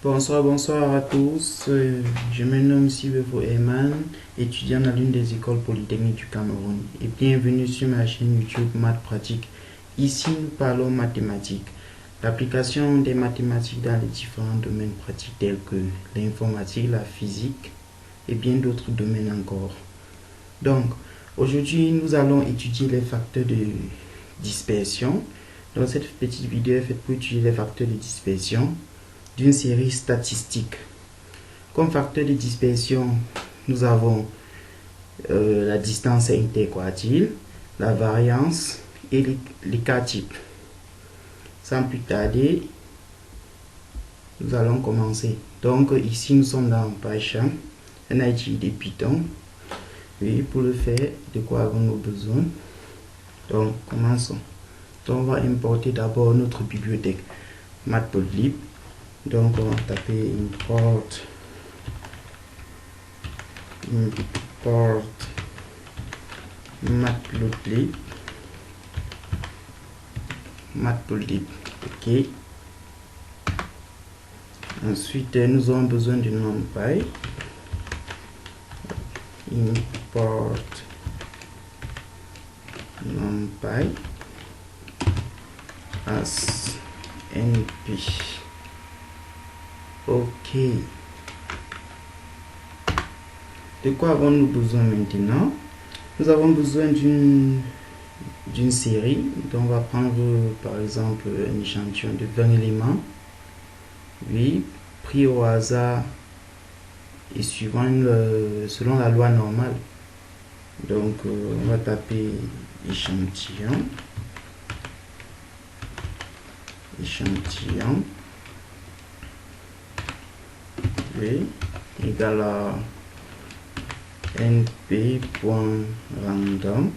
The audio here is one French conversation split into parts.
Bonsoir à tous. Je me nomme Sylvio Herman, étudiant dans l'une des écoles polytechniques du Cameroun. Et bienvenue sur ma chaîne YouTube Maths Pratique. Ici, nous parlons mathématiques. L'application des mathématiques dans les différents domaines pratiques tels que l'informatique, la physique et bien d'autres domaines encore. Donc, aujourd'hui, nous allons étudier les facteurs de dispersion. Donc, cette petite vidéo est faite pour étudier les facteurs de dispersion d'une série statistique. Comme facteur de dispersion, nous avons la distance interquartile, la variance et les cas types. Sans plus tarder, nous allons commencer. Donc ici nous sommes dans PyCharm, on a utilisé Python. Et pour le faire, de quoi avons-nous besoin? Donc commençons. Donc, on va importer d'abord notre bibliothèque Matplotlib. Donc on va taper import matplotlib, ok. Ensuite nous aurons besoin du numpy, import numpy as np. Ok. De quoi avons-nous besoin maintenant? Nous avons besoin d'une série. Donc on va prendre par exemple un échantillon de 20 éléments. Oui, pris au hasard et suivant selon la loi normale. Donc on va taper échantillon. Oui, égale à np.random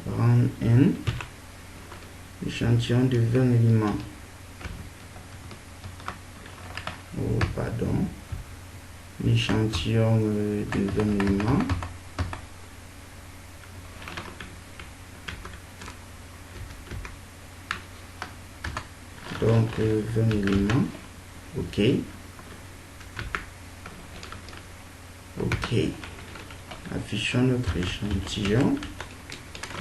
rand n échantillon de 20 éléments. Oh pardon, l'échantillon de 20 éléments. Donc 20 éléments. Ok. Affichons notre échantillon.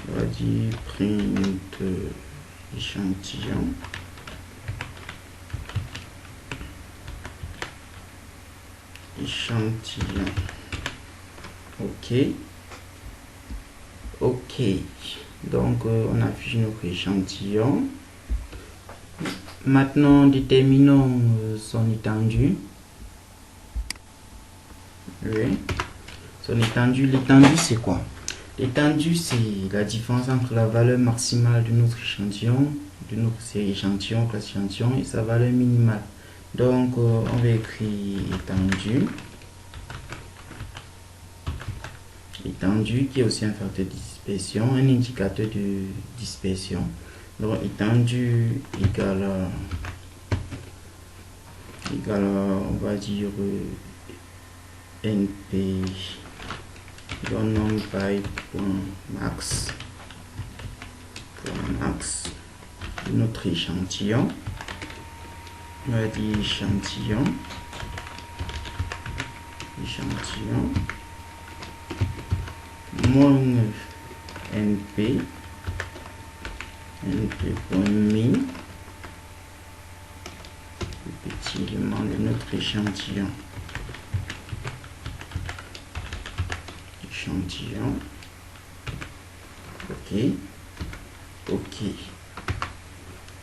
On va dire print échantillon. Ok. Donc on affiche notre échantillon. Maintenant déterminons son étendue. Oui. Son étendue. L'étendue c'est quoi? L'étendue c'est la différence entre la valeur maximale de notre échantillon, de notre série échantillon, classe échantillon, et sa valeur minimale. Donc on va écrire étendue. Étendue qui est aussi un facteur de dispersion, un indicateur de dispersion. Donc étendue égale à, on va dire np numpy.max notre échantillon. On va dire échantillon moins np.min, le petit élément de notre échantillon. Ok.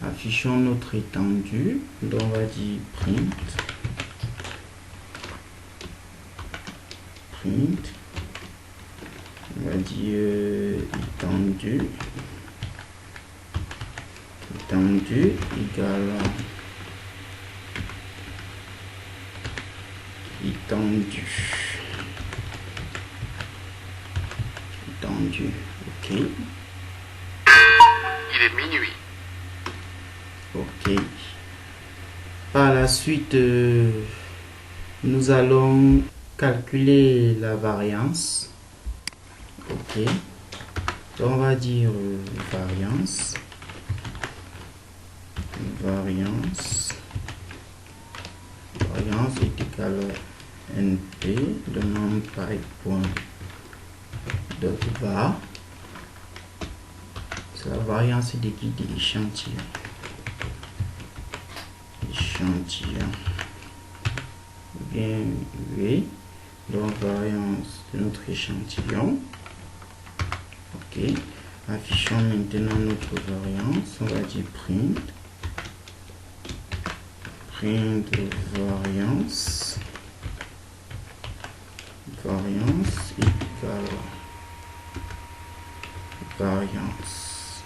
Affichons notre étendue. Donc on va dire print. On va dire étendue égale à étendue. Ok. Il est minuit. Ok. Par la suite, nous allons calculer la variance. Ok. Donc on va dire variance. Variance est égal à np de numpy point dot var. C'est la variance de qui? De l'échantillon. Bien V. Donc variance de notre échantillon. Ok. Affichons maintenant notre variance. On va dire print variance égale variance.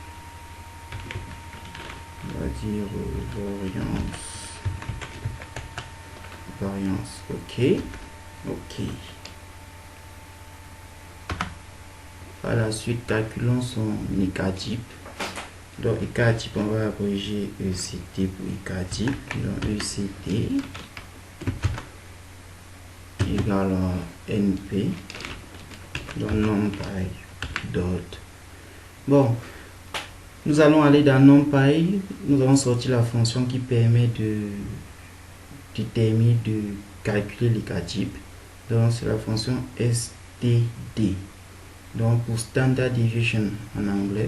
On va dire variance. Ok. Par la suite, calculons son écart-type. Donc écart-type, on va abréger ECT pour écart-type. Donc ECT égale à NP. Donc numpy dot. Bon, nous allons aller dans numpy. Nous allons sortir la fonction qui permet de déterminer, de calculer l'écart-type. Donc c'est la fonction std. Donc pour standard deviation en anglais,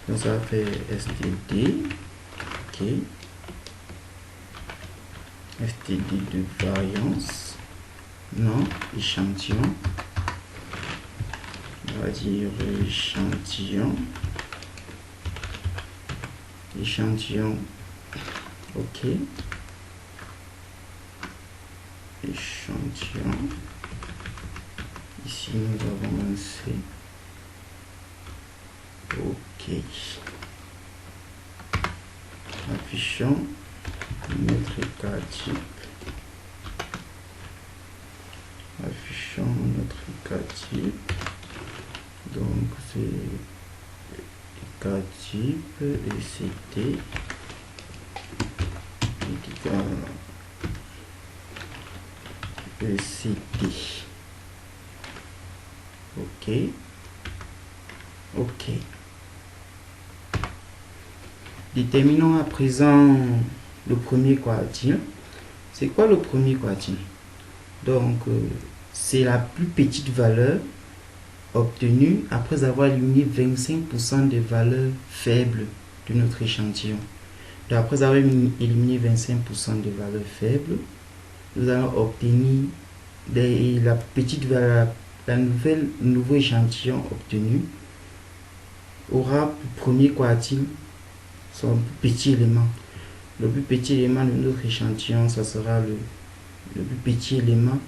donc ça va faire std. Ok. Std de variance. Non, échantillon. On va dire échantillon. Ok. Échantillon. Ici nous avons un C. Ok. Affichons notre écart-type. Donc c'est écart-type ECT est égal à ECT. Ok. Déterminons à présent le premier quartile. C'est quoi le premier quartile? Donc, c'est la plus petite valeur obtenue après avoir éliminé 25% des valeurs faibles de notre échantillon. Donc, après avoir éliminé 25% des valeurs faibles, nous allons obtenir la petite valeur, nouveau échantillon obtenu aura pour premier quartile son plus petit élément. Le plus petit élément de notre échantillon, ça sera le plus petit élément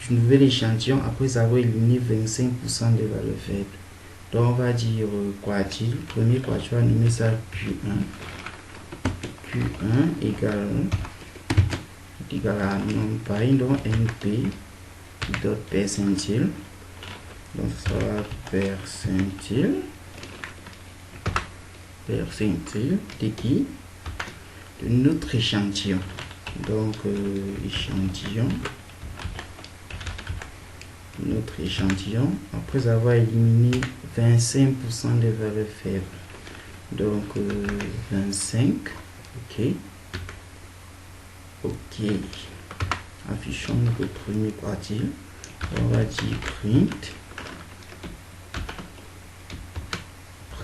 du nouvel échantillon après avoir éliminé 25% des valeurs faibles. Donc on va dire quartile. Premier quartile, on va nommer ça Q1. Q1 égale à numpy, donc np dot percentile. Donc ça va percentile de qui? De notre échantillon. Donc notre échantillon après avoir éliminé 25% des valeurs faibles. Donc 25. Ok. Affichons notre premier quartile. On va dire print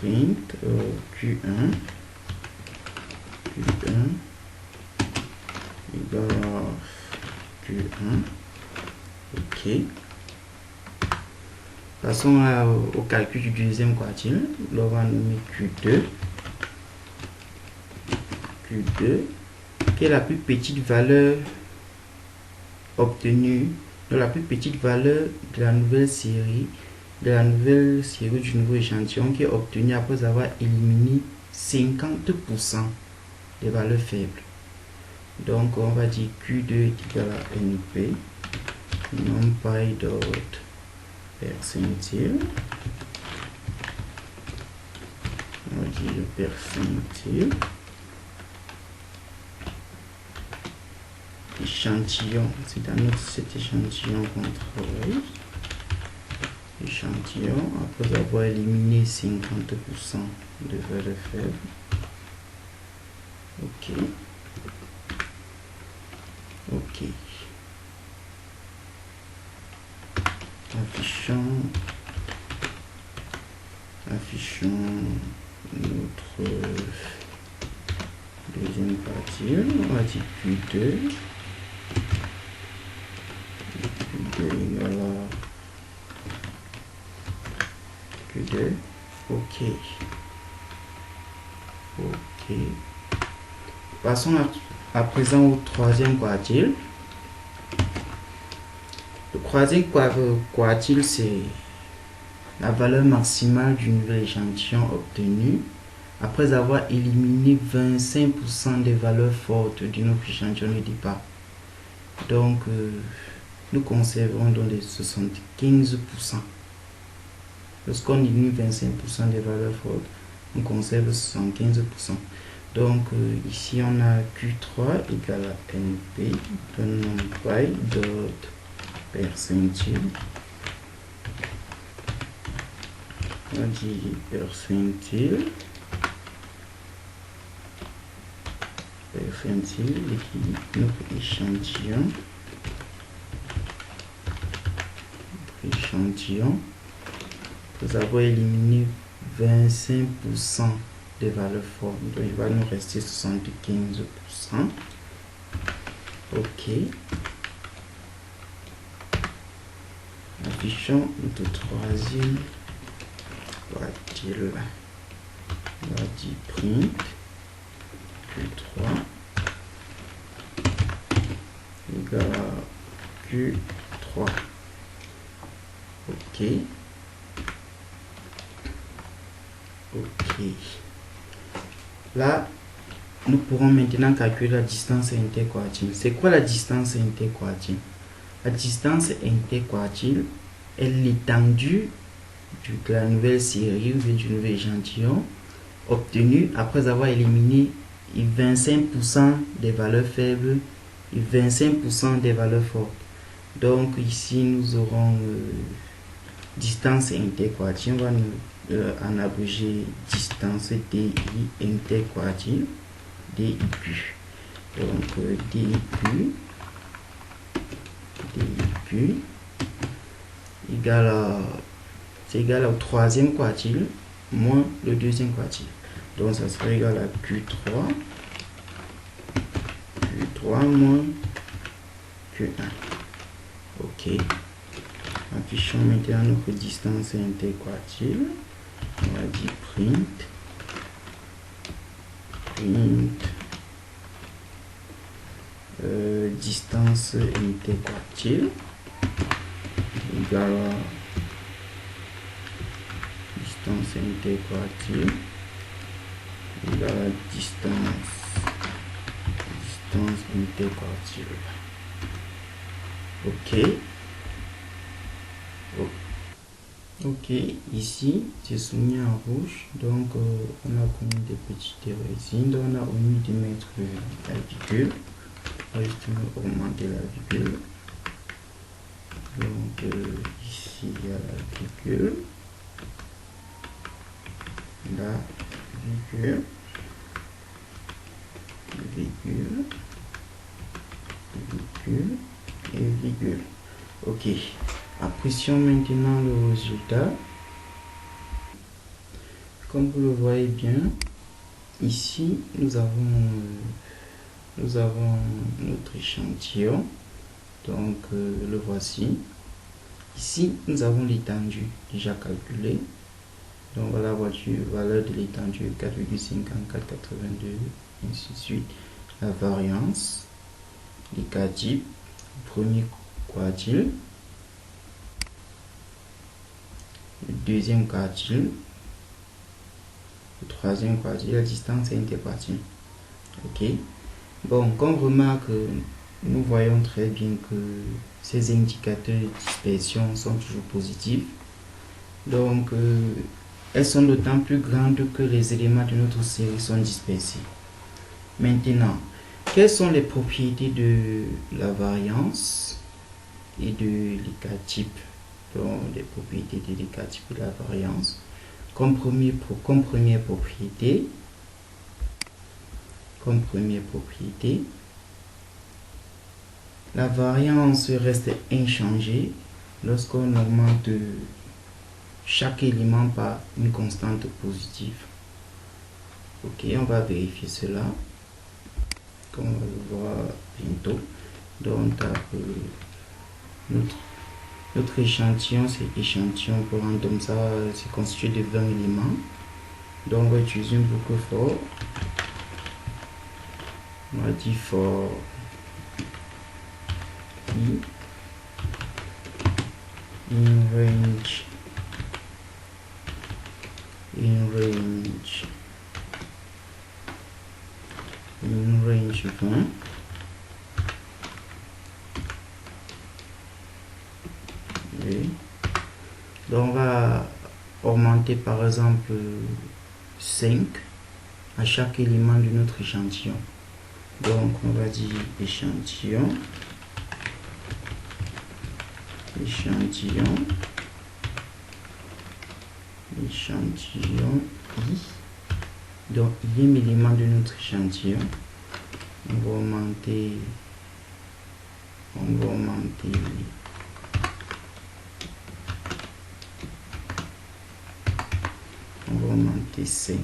Q1 égale à Q1. Ok. Passons au calcul du deuxième quartile. Là, on va nommer Q2, qui est la plus petite valeur obtenue, donc la plus petite valeur de la nouvelle série, du nouveau échantillon, qui est obtenue après avoir éliminé 50% des valeurs faibles. Donc on va dire Q2 est égal à NP numpy dot percentile. On va dire percentile échantillon, c'est dans cet échantillon qu'on travaille. échantillon après avoir éliminé 50% de valeurs faibles. Ok. Ok. Affichons notre deuxième partie. On va dire Q2. Q2 égale à Q2. Ok. Ok. Passons à présent au troisième quartile. Le troisième quartile, c'est la valeur maximale du nouvel échantillon obtenu après avoir éliminé 25% des valeurs fortes de notre échantillon de départ. Donc, nous conserverons dans les 75%. Lorsqu'on élimine 25% des valeurs fortes, on conserve 75%. Donc, ici, on a Q3 égale à NP de NumPy dot percentile. On dit percentile et notre échantillon. Nous avons éliminé 25% des valeurs fortes, donc il va nous rester 75%. Ok. Affichons notre troisième quartile. On va dire print Q3 égale à Q3. Ok. Ok. Là, nous pourrons maintenant calculer la distance interquartile. C'est quoi la distance interquartile? La distance interquartile est l'étendue de la nouvelle série ou du nouvel échantillon obtenu après avoir éliminé 25% des valeurs faibles et 25% des valeurs fortes. Donc ici nous aurons distance interquartile. On va en abrégé distance DI interquartile, DIQ. Donc DIQ c'est égal au troisième quartile moins le deuxième quartile. Donc ça serait égal à Q3 moins Q1. Ok. Affichons maintenant notre distance interquartile. On va dire print distance interquartile égale à distance interquartile égale à distance interquartile. Ok. Ok, ici c'est souligné en rouge, donc on a commis des petites erreurs ici, donc on a omis de mettre la virgule. On va justement augmenter la virgule. Donc ici il y a la virgule, et virgule. Ok, apprécions maintenant le résultat. Comme vous le voyez bien, ici nous avons notre échantillon. Donc le voici. Ici nous avons l'étendue déjà calculée. Donc voilà, valeur de l'étendue 4,5482, ainsi de suite. La variance, les cas types, premier quartile, le deuxième quartile, le troisième quartile, la distance interquartile. Ok. Bon, comme remarque, nous voyons très bien que ces indicateurs de dispersion sont toujours positifs. Donc, elles sont d'autant plus grandes que les éléments de notre série sont dispersés. Maintenant, quelles sont les propriétés de la variance et de l'écart type? Donc, les propriétés délégates de la variance. Comme première propriété, la variance reste inchangée lorsqu'on augmente chaque élément par une constante positive. Ok, on va vérifier cela, comme on va le voir bientôt. Donc, notre échantillon, c'est échantillon pour random, ça c'est constitué de 20 éléments. Donc, on va utiliser un boucle for. On va dire for i in range 20. Oui. Donc on va augmenter par exemple 5 à chaque élément de notre échantillon. Donc on va dire échantillon i. Donc il élément de notre échantillon. On va augmenter 5.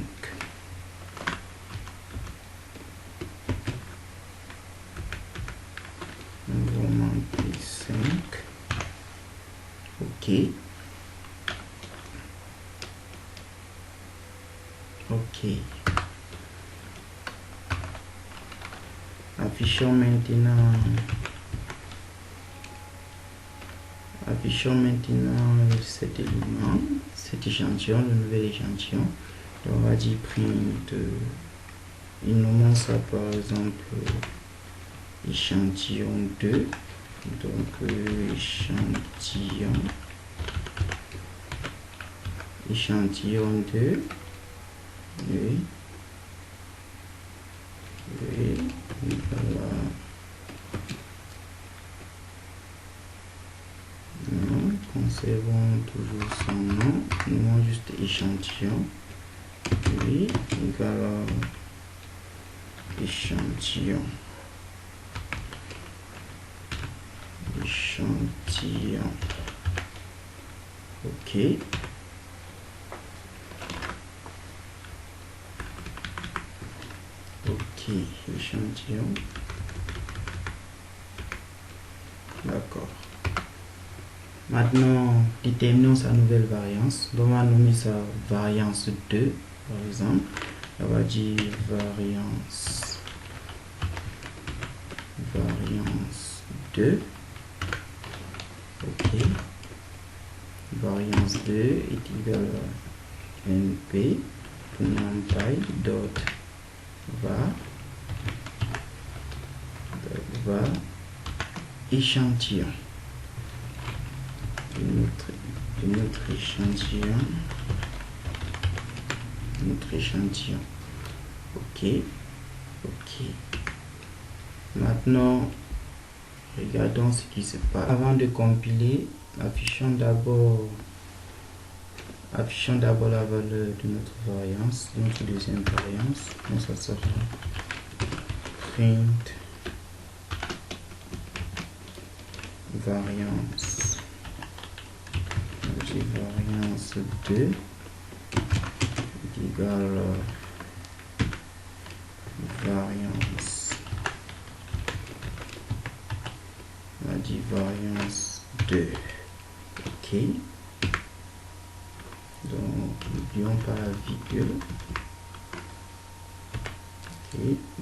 Ok. Affichons maintenant cet élément, cet échantillon, le nouvel échantillon. Donc on va dire print, il nous montre ça par exemple échantillon 2. Donc échantillon 2. Oui. Voilà. Non, conservons toujours son nom. Nous juste échantillon. Oui, égal échantillon. Ok. Échantillon. D'accord. Maintenant, déterminons sa nouvelle variance. Donc, on va nommer sa variance 2, par exemple. On va dire variance 2. Ok. Variance 2 est égale à np pour numpy dot va échantillon de notre échantillon. Ok. Maintenant, regardons ce qui se passe. Avant de compiler, affichons d'abord la valeur de notre variance, notre deuxième variance. Donc ça sera print variance 2 égale variance 2. Ok. Donc n'oublions pas la virgule. Ok,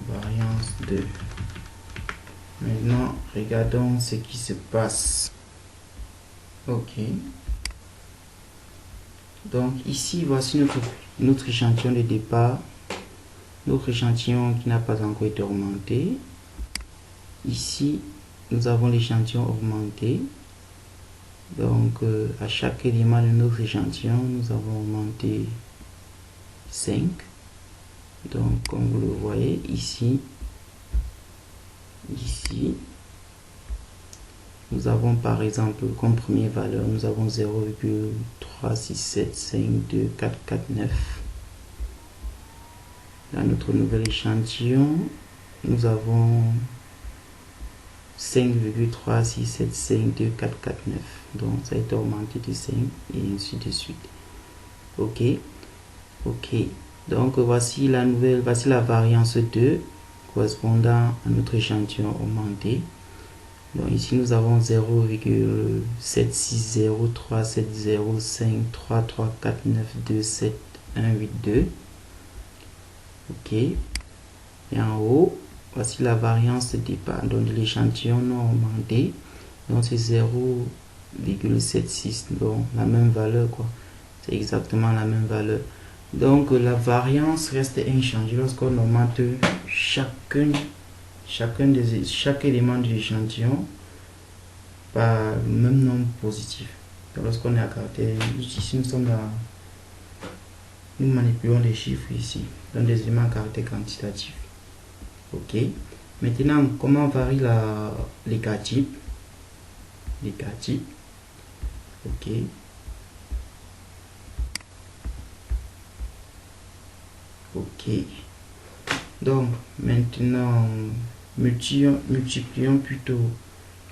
variance 2. Maintenant regardons ce qui se passe. Ok. Donc ici voici notre échantillon de départ, notre échantillon qui n'a pas encore été augmenté. Ici nous avons l'échantillon augmenté. Donc à chaque élément de notre échantillon nous avons augmenté 5. Donc comme vous le voyez ici nous nous avons par exemple comme première valeur, nous avons 0,36752,449. Dans notre nouvel échantillon, nous avons 5,36752,449. Donc ça a été augmenté de 5 et ainsi de suite. Ok. Donc voici la variance 2 correspondant à notre échantillon augmenté. Donc ici nous avons 0,7603705334927,182. Ok. Et en haut, voici la variance de départ. Donc de l'échantillon non augmenté. Donc c'est 0,76. Donc la même valeur quoi. C'est exactement la même valeur. Donc la variance reste inchangée lorsqu'on augmente chaque élément de l'échantillon par le même nombre positif. Donc lorsqu'on est à caractère, ici nous manipulons des chiffres ici, donc des éléments à caractère quantitatif. Ok. Maintenant, comment varie les cas types? Ok. Donc maintenant, multiplions plutôt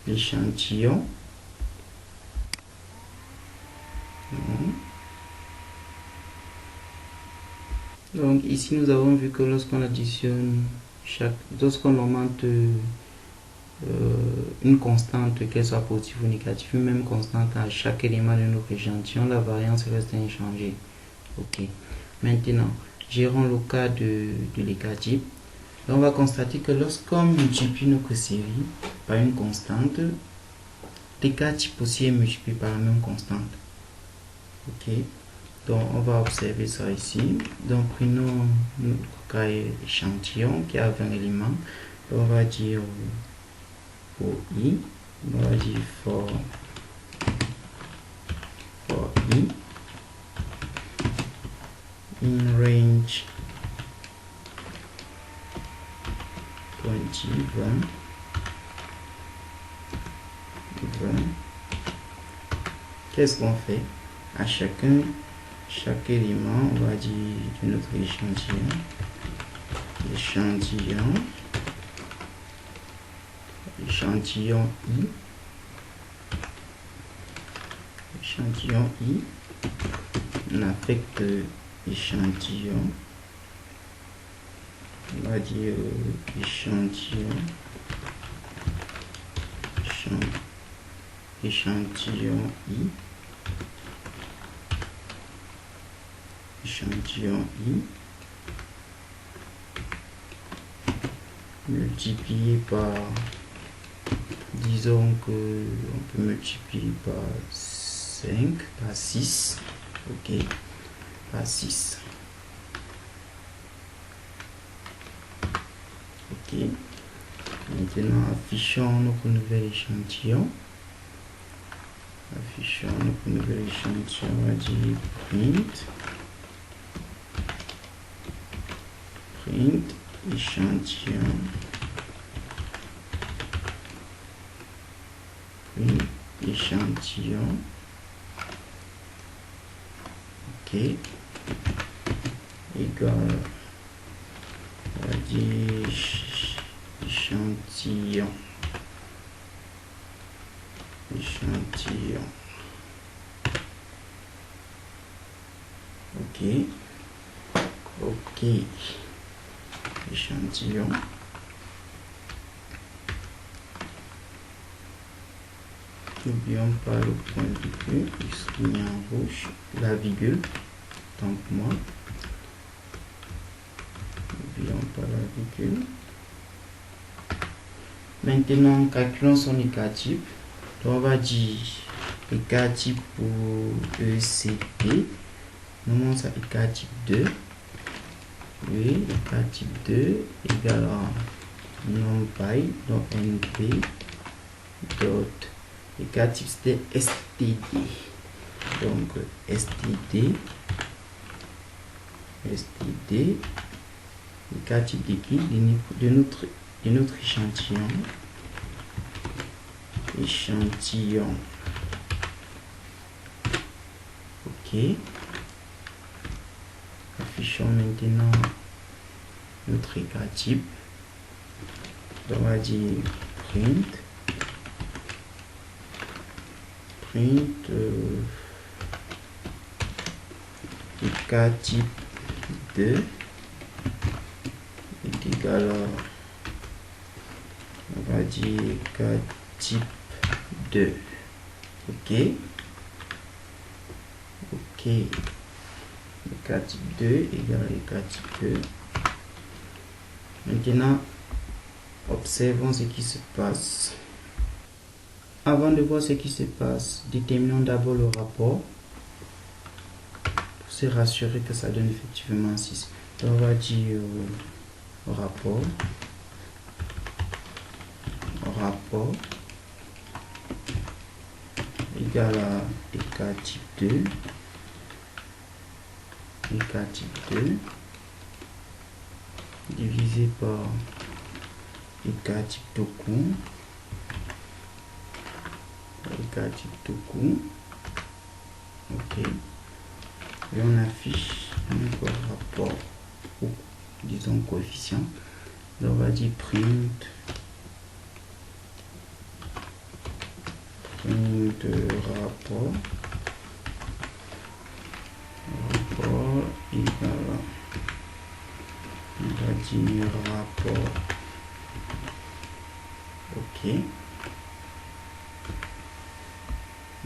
l'échantillon. Donc ici nous avons vu que lorsqu'on additionne lorsqu'on augmente une constante, qu'elle soit positive ou négative, une même constante à chaque élément de notre échantillon, la variance reste inchangée. Ok. Maintenant, gérons le cas de l'écart type. On va constater que lorsqu'on multiplie notre série par une constante, l'écart type aussi est multiplié par la même constante. Ok. Donc on va observer ça ici. Donc prenons notre cas échantillon qui a 20 éléments. On va dire pour i, on va dire for i in range 20, 20. Qu'est-ce qu'on fait? À chaque élément, on va dire de notre échantillon i, on affecte échantillon, on va dire échantillon i, multiplié par, disons que on peut multiplier par 5, par 6, ok, par 6. Ok. Maintenant, affichons notre nouvel échantillon. On va dire print échantillon. Ok. Égal, on va dire échantillon. Ok. Échantillon. N'oublions pas le point de virgule, il est en rouge, la virgule, tant pour moi. N'oublions pas la virgule. Maintenant, calculons son écart type. Donc, on va dire écart type pour ECP. Nous montrons ça écart type 2. Oui, écart type 2 égale à numpy, donc np dot écart type c'était std. Donc std écart type de qui? De notre échantillon. échantillon. Ok. Affichons maintenant notre écart type. On va dire print écart type 2 est égal à, on va dire écart type 2. Ok. Écart type 2 égale écart type 2. Maintenant, observons ce qui se passe. Avant de voir ce qui se passe, déterminons d'abord le rapport pour se rassurer que ça donne effectivement 6. Donc on va dire rapport égal à écart type 2 divisé par écart type tout court ok, et on affiche notre rapport ou disons coefficient. Donc on va dire print rapport égal à, on va dire rapport. Ok.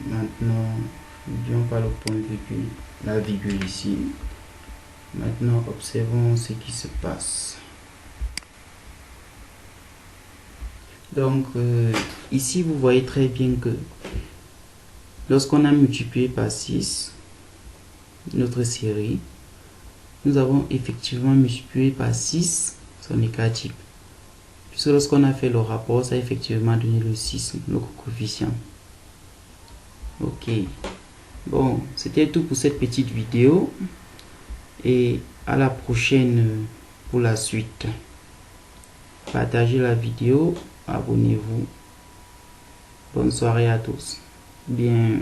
Maintenant, n'oublions pas le point virgule, la virgule ici. Maintenant, observons ce qui se passe. Donc, ici, vous voyez très bien que lorsqu'on a multiplié par 6 notre série, nous avons effectivement multiplié par 6 son écart type. Puisque lorsqu'on a fait le rapport, ça a effectivement donné le 6, notre coefficient. Ok. Bon, c'était tout pour cette petite vidéo. Et à la prochaine pour la suite. Partagez la vidéo, abonnez-vous. Bonne soirée à tous. Bien.